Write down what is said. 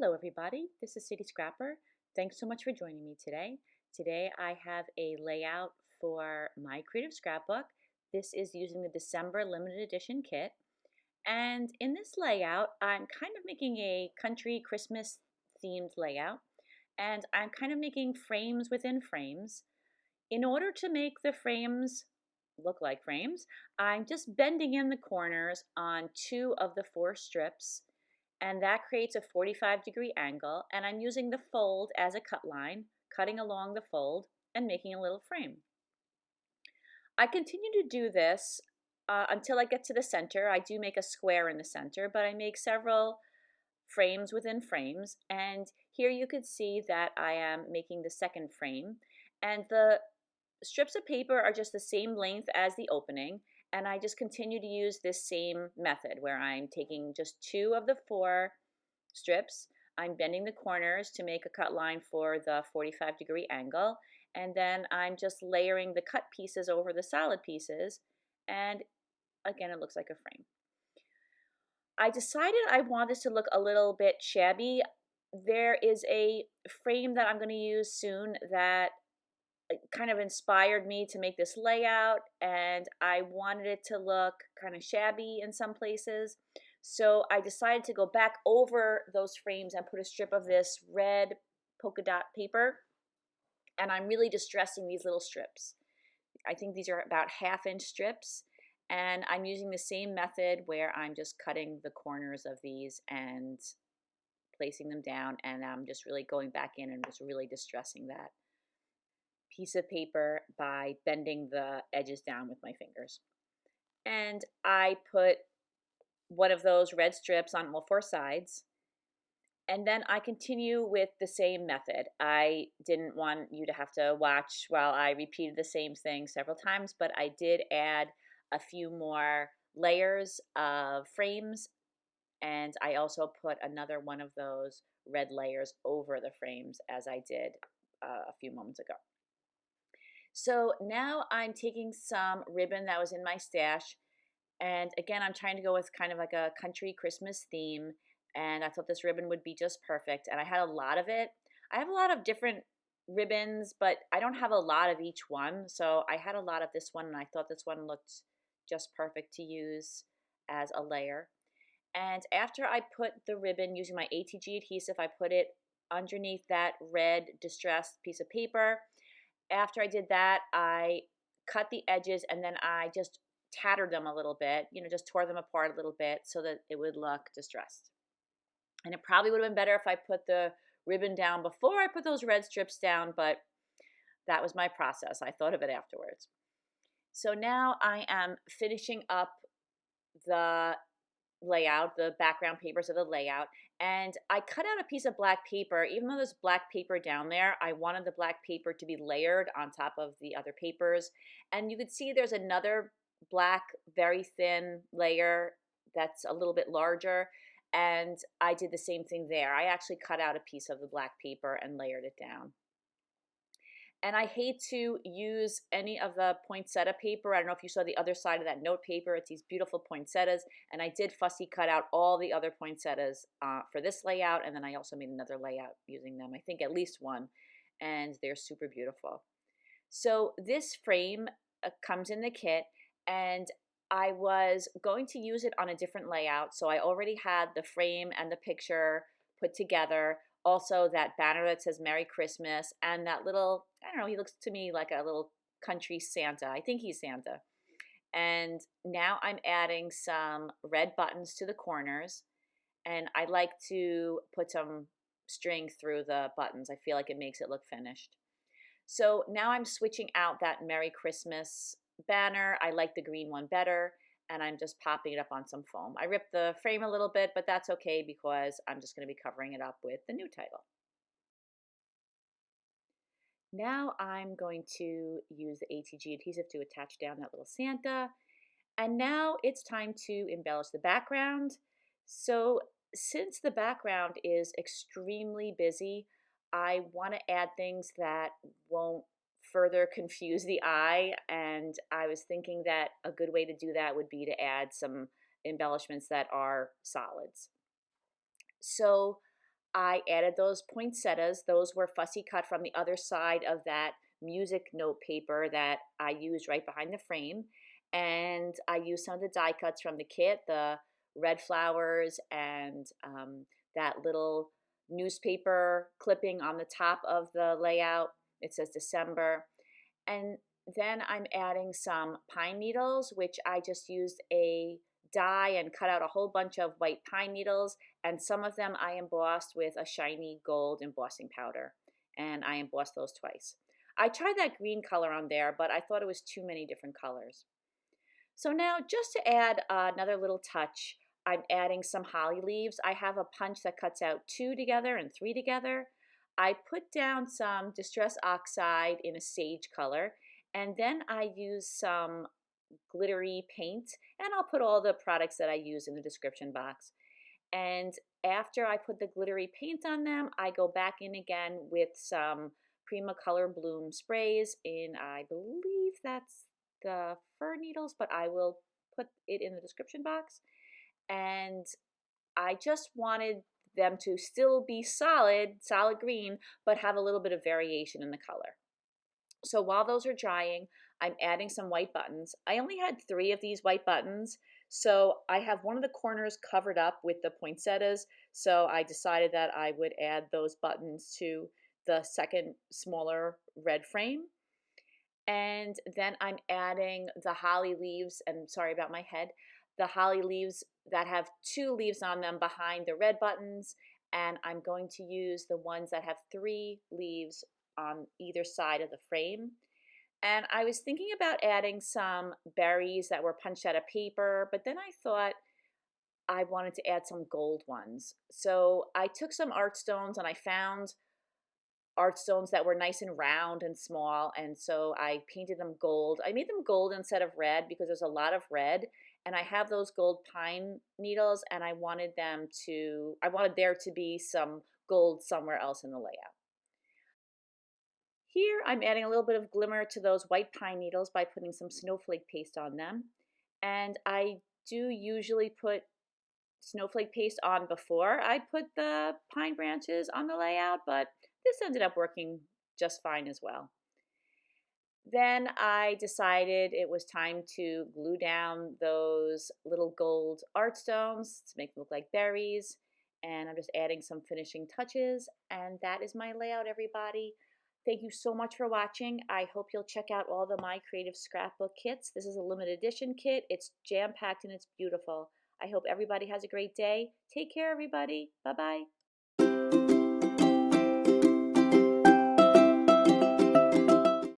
Hello everybody, this is City Scrapper. Thanks so much for joining me today. Today I have a layout for my creative scrapbook. This is using the December limited edition kit. And in this layout, I'm kind of making a country Christmas themed layout. And I'm kind of making frames within frames. In order to make the frames look like frames, I'm just bending in the corners on 2 of the 4 strips, and that creates a 45-degree angle, and I'm using the fold as a cut line, cutting along the fold and making a little frame. I continue to do this until I get to the center. I do make a square in the center, but I make several frames within frames, and here you could see that I am making the second frame, and the strips of paper are just the same length as the opening, and I just continue to use this same method where I'm taking just 2 of the 4 strips, I'm bending the corners to make a cut line for the 45-degree angle, and then I'm just layering the cut pieces over the solid pieces, and again it looks like a frame. I decided I want this to look a little bit shabby. There is a frame that I'm going to use soon that kind of inspired me to make this layout, and I wanted it to look kind of shabby in some places. So I decided to go back over those frames and put a strip of this red polka dot paper, and I'm really distressing these little strips. I think these are about 1/2-inch strips, and I'm using the same method where I'm just cutting the corners of these and placing them down, and I'm just really going back in and just really distressing that piece of paper by bending the edges down with my fingers. And I put one of those red strips on all 4 sides, and then I continue with the same method. I didn't want you to have to watch while I repeated the same thing several times, but I did add a few more layers of frames, and I also put another one of those red layers over the frames as I did a few moments ago. So now I'm taking some ribbon that was in my stash, and again, I'm trying to go with kind of like a country Christmas theme, and I thought this ribbon would be just perfect, and I had a lot of it. I have a lot of different ribbons, but I don't have a lot of each one, so I had a lot of this one, and I thought this one looked just perfect to use as a layer. And after I put the ribbon using my ATG adhesive, I put it underneath that red distressed piece of paper. After I did that, I cut the edges, and then I just tattered them a little bit, just tore them apart a little bit so that it would look distressed. And it probably would have been better if I put the ribbon down before I put those red strips down, but that was my process. I thought of it afterwards. So now I am finishing up the layout, the background papers of the layout, and I cut out a piece of black paper. Even though there's black paper down there, I wanted the black paper to be layered on top of the other papers. And you could see there's another black, very thin layer that's a little bit larger, and I did the same thing there. I actually cut out a piece of the black paper and layered it down. And I hate to use any of the poinsettia paper. I don't know if you saw the other side of that note paper. It's these beautiful poinsettias. And I did fussy cut out all the other poinsettias for this layout. And then I also made another layout using them. I think at least one. And they're super beautiful. So this frame comes in the kit. And I was going to use it on a different layout. So I already had the frame and the picture put together. Also that banner that says Merry Christmas, and that little, I don't know, he looks to me like a little country Santa. I think he's Santa. And now I'm adding some red buttons to the corners, and I like to put some string through the buttons. I feel like it makes it look finished. So now I'm switching out that Merry Christmas banner. I like the green one better, and I'm just popping it up on some foam. I ripped the frame a little bit, but that's okay because I'm just going to be covering it up with the new title. Now I'm going to use the ATG adhesive to attach down that little Santa. And now it's time to embellish the background. So since the background is extremely busy, I want to add things that won't further confuse the eye, and I was thinking that a good way to do that would be to add some embellishments that are solids. So I added those poinsettias. Those were fussy cut from the other side of that music note paper that I used right behind the frame. And I used some of the die cuts from the kit, the red flowers and that little newspaper clipping on the top of the layout. It says December. And then I'm adding some pine needles, which I just used a die and cut out a whole bunch of white pine needles, and some of them I embossed with a shiny gold embossing powder, and I embossed those twice. I tried that green color on there, but I thought it was too many different colors. So now, just to add another little touch, I'm adding some holly leaves. I have a punch that cuts out 2 together and 3 together. I put down some Distress Oxide in a sage color, and then I use some glittery paint, and I'll put all the products that I use in the description box. And after I put the glittery paint on them, I go back in again with some Prima Color Bloom sprays in, I believe that's the fir needles, but I will put it in the description box. And I just wanted them to still be solid green, but have a little bit of variation in the color. So while those are drying, I'm adding some white buttons. I only had 3 of these white buttons, so I have one of the corners covered up with the poinsettias, so I decided that I would add those buttons to the second smaller red frame. And then I'm adding the holly leaves, and sorry about my head, the holly leaves that have 2 leaves on them behind the red buttons, and I'm going to use the ones that have 3 leaves on either side of the frame. And I was thinking about adding some berries that were punched out of paper, but then I thought I wanted to add some gold ones. So I took some art stones and I found art stones that were nice and round and small, and so I painted them gold. I made them gold instead of red because there's a lot of red, and I have those gold pine needles, and I wanted there to be some gold somewhere else in the layout. Here I'm adding a little bit of glimmer to those white pine needles by putting some snowflake paste on them. And I do usually put snowflake paste on before I put the pine branches on the layout, but this ended up working just fine as well. Then I decided it was time to glue down those little gold art stones to make them look like berries. And I'm just adding some finishing touches. And that is my layout, everybody. Thank you so much for watching. I hope you'll check out all the My Creative Scrapbook kits. This is a limited edition kit. It's jam-packed and it's beautiful. I hope everybody has a great day. Take care, everybody. Bye-bye.